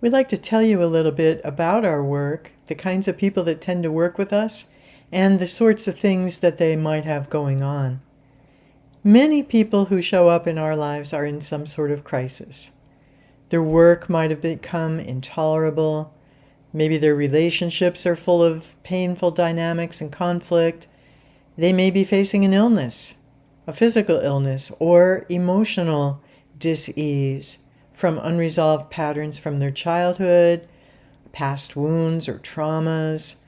We'd like to tell you a little bit about our work, the kinds of people that tend to work with us, and the sorts of things that they might have going on. Many people who show up in our lives are in some sort of crisis. Their work might have become intolerable. Maybe their relationships are full of painful dynamics and conflict. They may be facing an illness, a physical illness, or emotional dis-ease from unresolved patterns from their childhood, past wounds or traumas.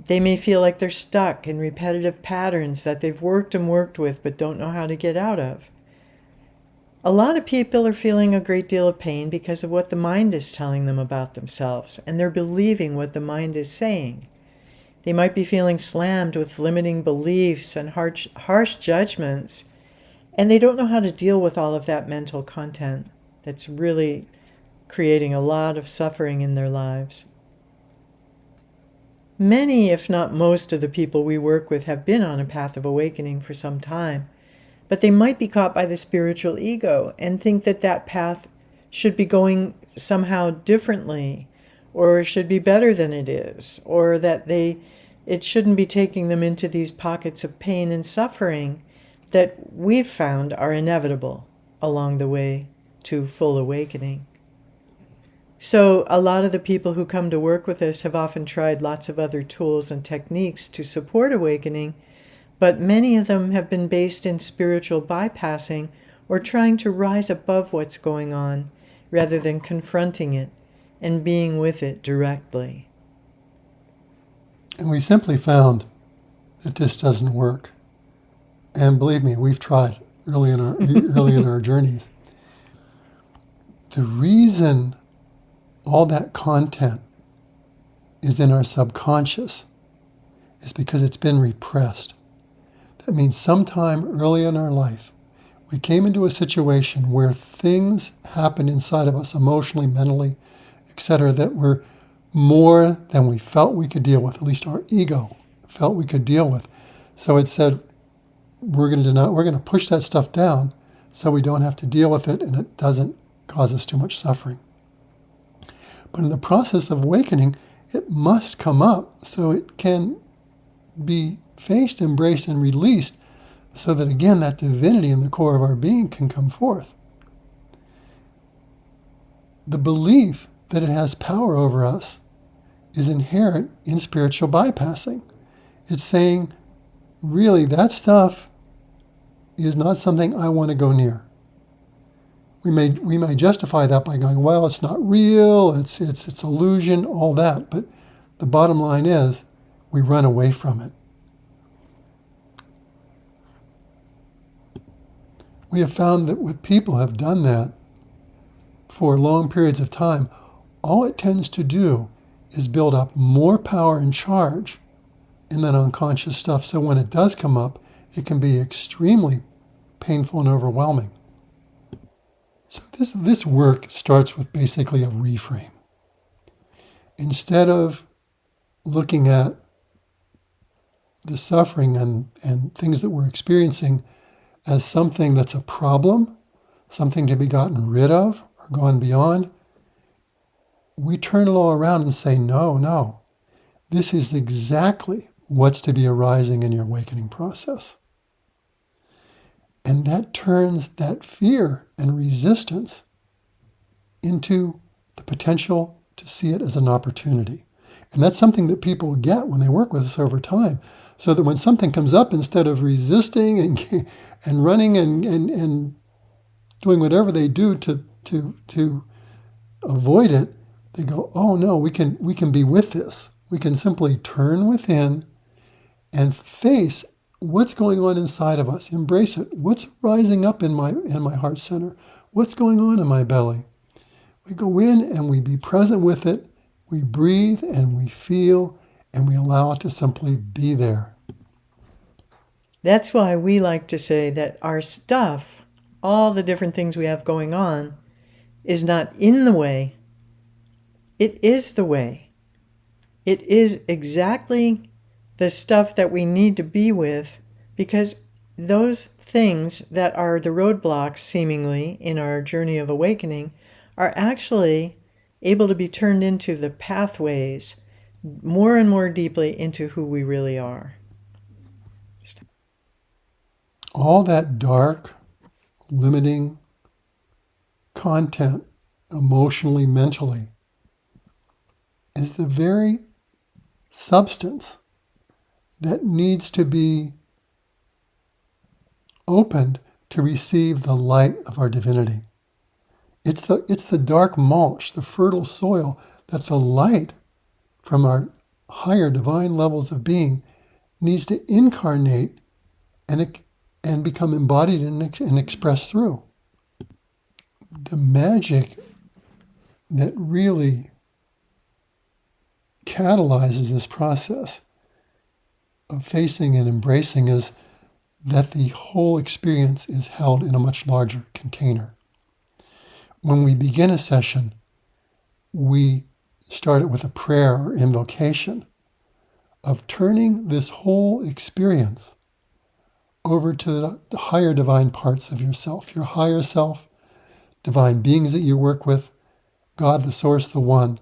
They may feel like they're stuck in repetitive patterns that they've worked and worked with but don't know how to get out of. A lot of people are feeling a great deal of pain because of what the mind is telling them about themselves, and they're believing what the mind is saying. They might be feeling slammed with limiting beliefs and harsh judgments, and they don't know how to deal with all of that mental content that's really creating a lot of suffering in their lives. Many, if not most, of the people we work with have been on a path of awakening for some time, but they might be caught by the spiritual ego and think that that path should be going somehow differently, or should be better than it is, or that it shouldn't be taking them into these pockets of pain and suffering that we've found are inevitable along the way to full awakening. So a lot of the people who come to work with us have often tried lots of other tools and techniques to support awakening, but many of them have been based in spiritual bypassing or trying to rise above what's going on rather than confronting it and being with it directly. And we simply found that this doesn't work. And believe me, we've tried early in our journeys. The reason all that content is in our subconscious is because it's been repressed. That means sometime early in our life, we came into a situation where things happened inside of us emotionally, mentally, etc., that were more than we felt we could deal with, at least our ego felt we could deal with. So it said, we're going to push that stuff down so we don't have to deal with it and it doesn't cause us too much suffering. But in the process of awakening, it must come up so it can be faced, embraced, and released so that, again, that divinity in the core of our being can come forth. The belief that it has power over us is inherent in spiritual bypassing. It's saying, really, that stuff is not something I want to go near. We may justify that by going, well, it's not real, it's illusion, all that. But the bottom line is, we run away from it. We have found that when people have done that for long periods of time, all it tends to do is build up more power and charge in that unconscious stuff. So when it does come up, it can be extremely painful and overwhelming. So this work starts with basically a reframe. Instead of looking at the suffering and things that we're experiencing as something that's a problem, something to be gotten rid of or gone beyond, we turn it all around and say, no, this is exactly what's to be arising in your awakening process. And that turns that fear and resistance into the potential to see it as an opportunity. And that's something that people get when they work with us over time. So that when something comes up, instead of resisting and running and doing whatever they do to avoid it, they go, oh no, we can be with this. We can simply turn within and face what's going on inside of us. Embrace it. What's rising up in my heart center? What's going on in my belly? We go in and we be present with it. We breathe and we feel and we allow it to simply be there. That's why we like to say that our stuff, all the different things we have going on, is not in the way. It is the way. It is exactly the stuff that we need to be with, because those things that are the roadblocks, seemingly, in our journey of awakening are actually able to be turned into the pathways more and more deeply into who we really are. All that dark, limiting content, emotionally, mentally, is the very substance that needs to be opened to receive the light of our divinity. It's the dark mulch, the fertile soil that the light from our higher divine levels of being needs to incarnate and become embodied and expressed through. The magic that really catalyzes this process of facing and embracing is that the whole experience is held in a much larger container. When we begin a session, we start it with a prayer or invocation of turning this whole experience over to the higher divine parts of yourself, your higher self, divine beings that you work with, God, the source, the one,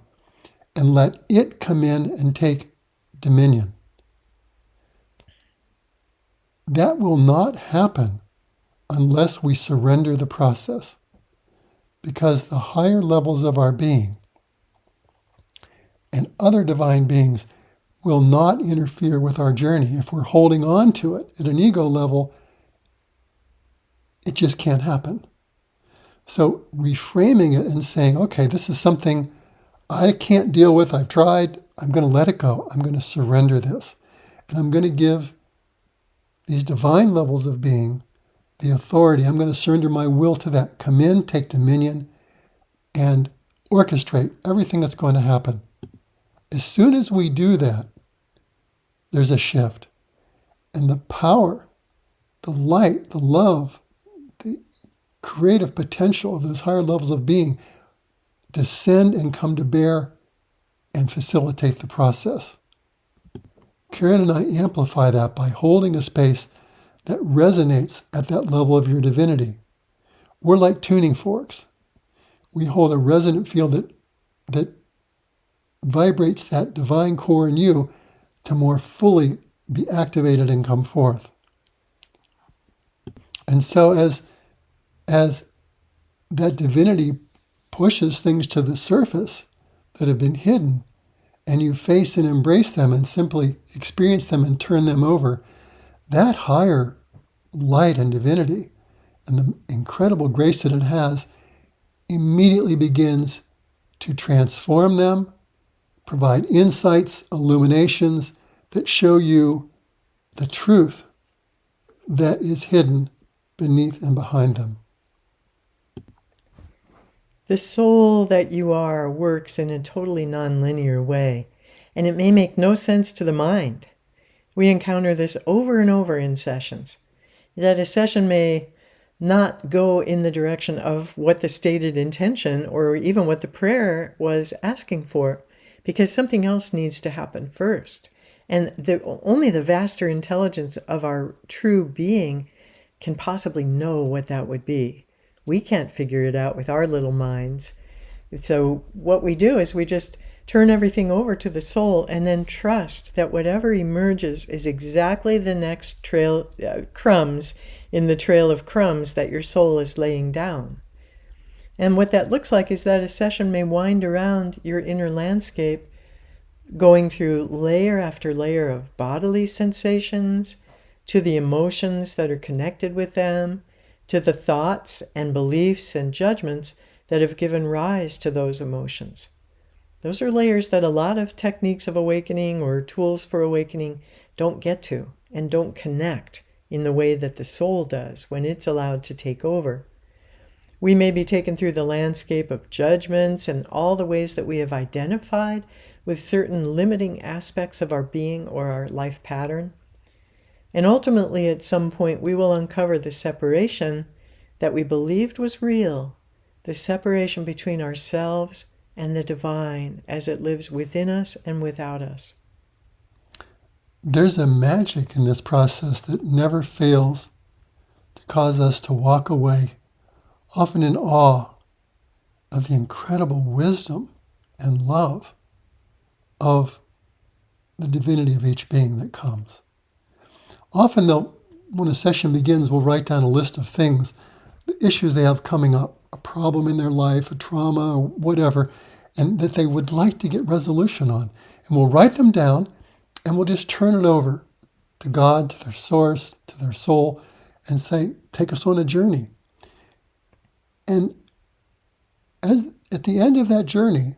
and let it come in and take dominion. That will not happen unless we surrender the process, because the higher levels of our being and other divine beings will not interfere with our journey. If we're holding on to it at an ego level, it just can't happen. So reframing it and saying, okay, this is something I can't deal with. I've tried. I'm going to let it go. I'm going to surrender this. And I'm going to give these divine levels of being the authority. I'm going to surrender my will to that. Come in, take dominion, and orchestrate everything that's going to happen. As soon as we do that, there's a shift. And the power, the light, the love, the creative potential of those higher levels of being descend and come to bear and facilitate the process. Karen and I amplify that by holding a space that resonates at that level of your divinity. We're like tuning forks. We hold a resonant field that vibrates that divine core in you to more fully be activated and come forth. And so as that divinity pushes things to the surface that have been hidden, and you face and embrace them and simply experience them and turn them over, that higher light and divinity and the incredible grace that it has immediately begins to transform them, provide insights, illuminations that show you the truth that is hidden beneath and behind them. The soul that you are works in a totally nonlinear way, and it may make no sense to the mind. We encounter this over and over in sessions, that a session may not go in the direction of what the stated intention or even what the prayer was asking for, because something else needs to happen first. And only the vaster intelligence of our true being can possibly know what that would be. We can't figure it out with our little minds. So what we do is we just turn everything over to the soul and then trust that whatever emerges is exactly the next trail, crumbs in the trail of crumbs that your soul is laying down. And what that looks like is that a session may wind around your inner landscape, going through layer after layer of bodily sensations, to the emotions that are connected with them, to the thoughts and beliefs and judgments that have given rise to those emotions. Those are layers that a lot of techniques of awakening or tools for awakening don't get to and don't connect in the way that the soul does when it's allowed to take over. We may be taken through the landscape of judgments and all the ways that we have identified with certain limiting aspects of our being or our life pattern. And ultimately, at some point, we will uncover the separation that we believed was real, the separation between ourselves and the divine as it lives within us and without us. There's a magic in this process that never fails to cause us to walk away, often in awe of the incredible wisdom and love of the divinity of each being that comes. Often when a session begins, we'll write down a list of things, the issues they have coming up, a problem in their life, a trauma, or whatever, and that they would like to get resolution on. And we'll write them down, and we'll just turn it over to God, to their source, to their soul, and say, take us on a journey. And at the end of that journey,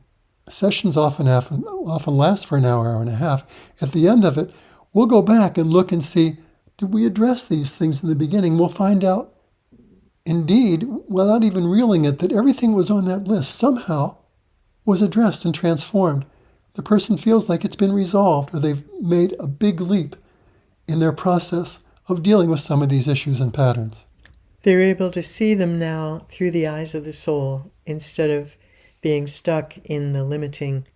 sessions often last for an hour and a half. At the end of it, we'll go back and look and see, did we address these things in the beginning? We'll find out, indeed, without even realizing it, that everything was on that list somehow was addressed and transformed. The person feels like it's been resolved, or they've made a big leap in their process of dealing with some of these issues and patterns. They're able to see them now through the eyes of the soul instead of being stuck in the limiting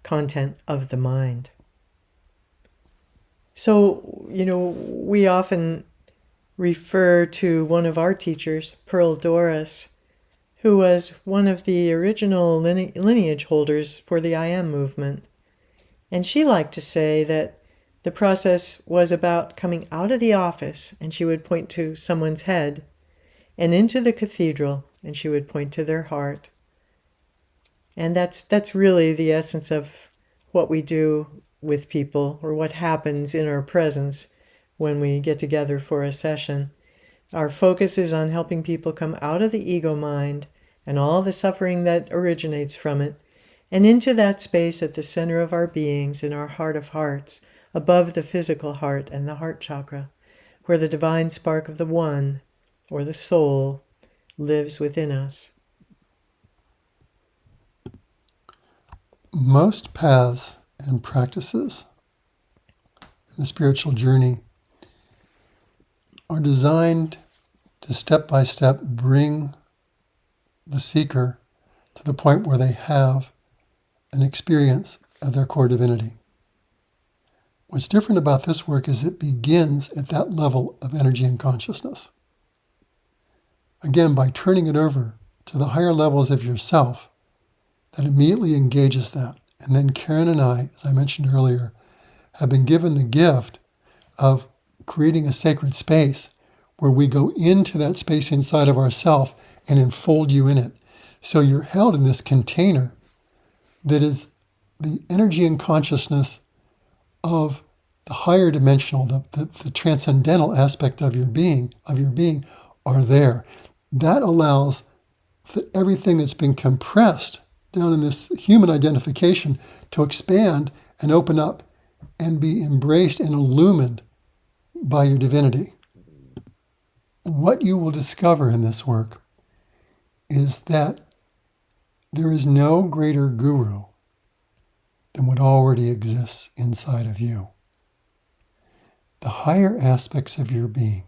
content of the mind. So, we often refer to one of our teachers, Pearl Doris, who was one of the original lineage holders for the I Am movement. And she liked to say that the process was about coming out of the office, and she would point to someone's head, and into the cathedral, and she would point to their heart. And that's really the essence of what we do with people, or what happens in our presence when we get together for a session. Our focus is on helping people come out of the ego mind and all the suffering that originates from it, and into that space at the center of our beings, in our heart of hearts, above the physical heart and the heart chakra, where the divine spark of the One, or the soul, lives within us. Most paths and practices in the spiritual journey are designed to step by step bring the seeker to the point where they have an experience of their core divinity. What's different about this work is it begins at that level of energy and consciousness. Again, by turning it over to the higher levels of yourself, that immediately engages that. And then Karen and I, as I mentioned earlier, have been given the gift of creating a sacred space where we go into that space inside of ourself and enfold you in it. So you're held in this container that is the energy and consciousness of the higher dimensional, the transcendental aspect of your being are there. That allows that everything that's been compressed down in this human identification to expand and open up and be embraced and illumined by your divinity. What you will discover in this work is that there is no greater guru than what already exists inside of you. The higher aspects of your being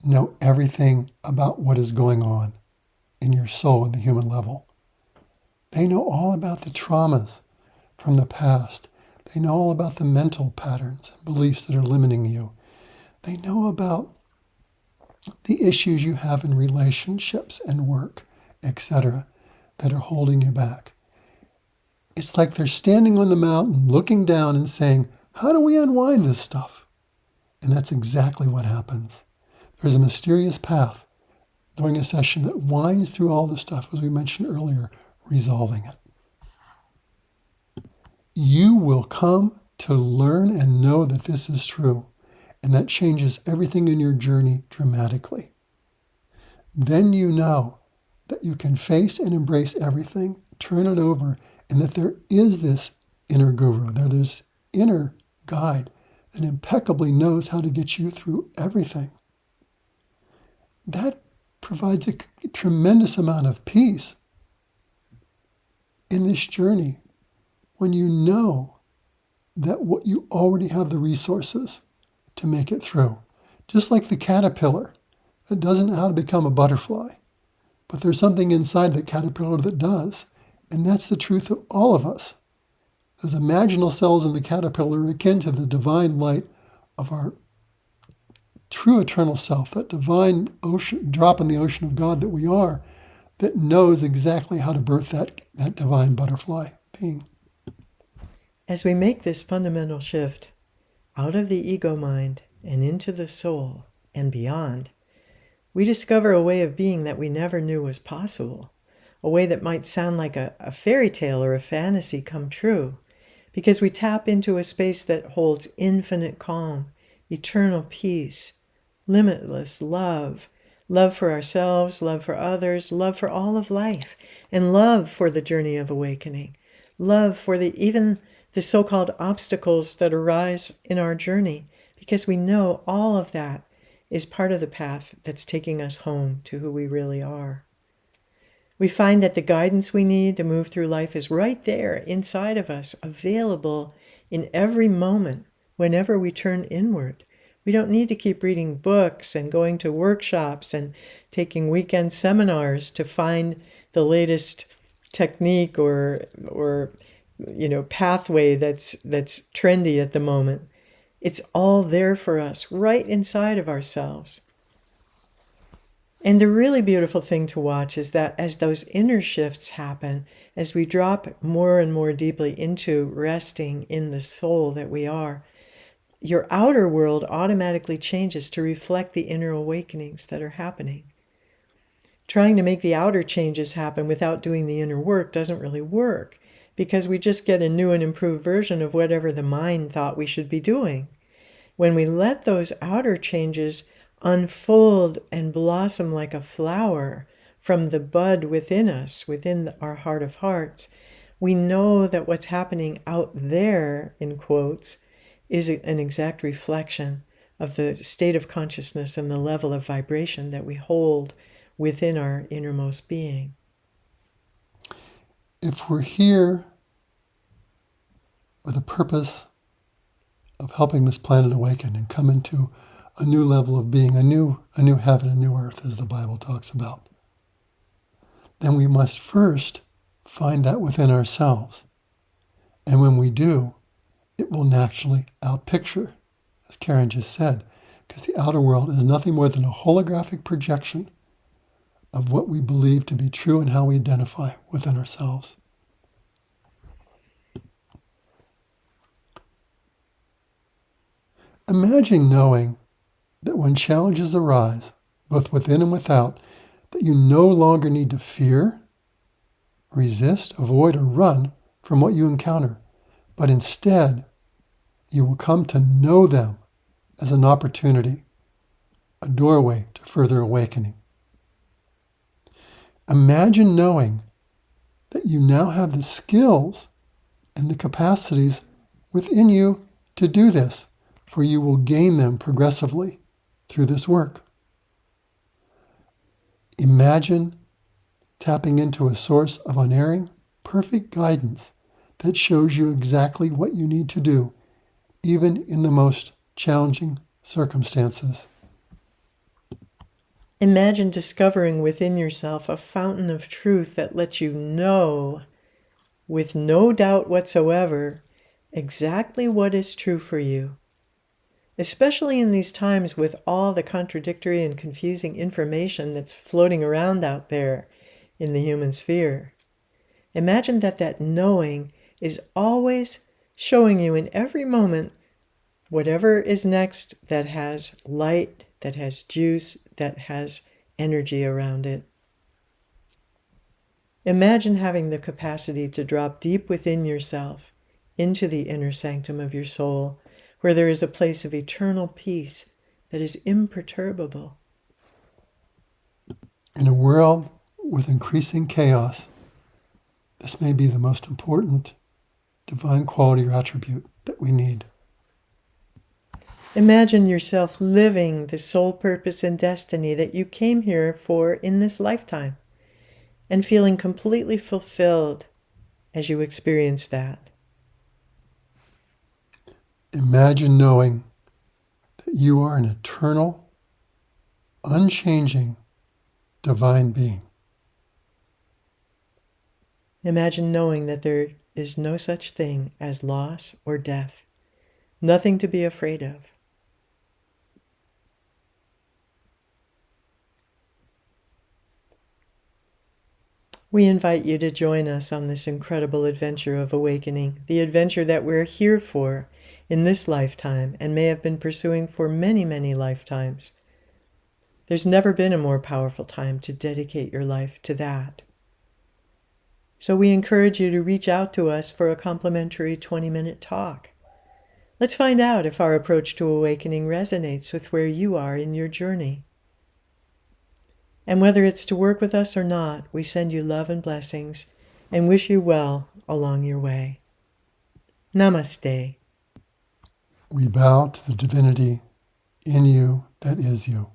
know everything about what is going on in your soul in the human level. They know all about the traumas from the past. They know all about the mental patterns and beliefs that are limiting you. They know about the issues you have in relationships and work, etc., that are holding you back. It's like they're standing on the mountain, looking down and saying, how do we unwind this stuff? And that's exactly what happens. There's a mysterious path during a session that winds through all the stuff, as we mentioned earlier, resolving it. You will come to learn and know that this is true, and that changes everything in your journey dramatically. Then you know that you can face and embrace everything, turn it over, and that there is this inner guru, there's this inner guide that impeccably knows how to get you through everything. That provides a tremendous amount of peace in this journey when you know that what you already have the resources to make it through. Just like the caterpillar that doesn't know how to become a butterfly, but there's something inside that caterpillar that does, and that's the truth of all of us. Those imaginal cells in the caterpillar are akin to the divine light of our true eternal self, that divine ocean, drop in the ocean of God that we are. that knows exactly how to birth that divine butterfly being. As we make this fundamental shift out of the ego mind and into the soul and beyond, we discover a way of being that we never knew was possible, a way that might sound like a fairy tale or a fantasy come true, because we tap into a space that holds infinite calm, eternal peace, limitless love, love for ourselves, love for others, love for all of life, and love for the journey of awakening, love for even the so-called obstacles that arise in our journey, because we know all of that is part of the path that's taking us home to who we really are. We find that the guidance we need to move through life is right there inside of us, available in every moment, whenever we turn inward. We don't need to keep reading books and going to workshops and taking weekend seminars to find the latest technique or pathway that's trendy at the moment. It's all there for us, right inside of ourselves. And the really beautiful thing to watch is that as those inner shifts happen, as we drop more and more deeply into resting in the soul that we are, your outer world automatically changes to reflect the inner awakenings that are happening. Trying to make the outer changes happen without doing the inner work doesn't really work, because we just get a new and improved version of whatever the mind thought we should be doing. When we let those outer changes unfold and blossom like a flower from the bud within us, within our heart of hearts, we know that what's happening out there, in quotes, is an exact reflection of the state of consciousness and the level of vibration that we hold within our innermost being. If we're here with a purpose of helping this planet awaken and come into a new level of being, a new heaven, a new earth, as the Bible talks about, then we must first find that within ourselves. And when we do, it will naturally outpicture, as Karen just said, because the outer world is nothing more than a holographic projection of what we believe to be true and how we identify within ourselves. Imagine knowing that when challenges arise, both within and without, that you no longer need to fear, resist, avoid, or run from what you encounter, but instead, you will come to know them as an opportunity, a doorway to further awakening. Imagine knowing that you now have the skills and the capacities within you to do this, for you will gain them progressively through this work. Imagine tapping into a source of unerring, perfect guidance that shows you exactly what you need to do, even in the most challenging circumstances. Imagine discovering within yourself a fountain of truth that lets you know, with no doubt whatsoever, exactly what is true for you. Especially in these times with all the contradictory and confusing information that's floating around out there in the human sphere. Imagine that knowing is always showing you in every moment whatever is next that has light, that has juice, that has energy around it. Imagine having the capacity to drop deep within yourself into the inner sanctum of your soul, where there is a place of eternal peace that is imperturbable. In a world with increasing chaos, this may be the most important divine quality or attribute that we need. Imagine yourself living the soul purpose and destiny that you came here for in this lifetime, and feeling completely fulfilled as you experience that. Imagine knowing that you are an eternal, unchanging, divine being. Imagine knowing that there is no such thing as loss or death, nothing to be afraid of. We invite you to join us on this incredible adventure of awakening, the adventure that we're here for in this lifetime and may have been pursuing for many, many lifetimes. There's never been a more powerful time to dedicate your life to that. So we encourage you to reach out to us for a complimentary 20-minute talk. Let's find out if our approach to awakening resonates with where you are in your journey. And whether it's to work with us or not, we send you love and blessings and wish you well along your way. Namaste. We bow to the divinity in you that is you.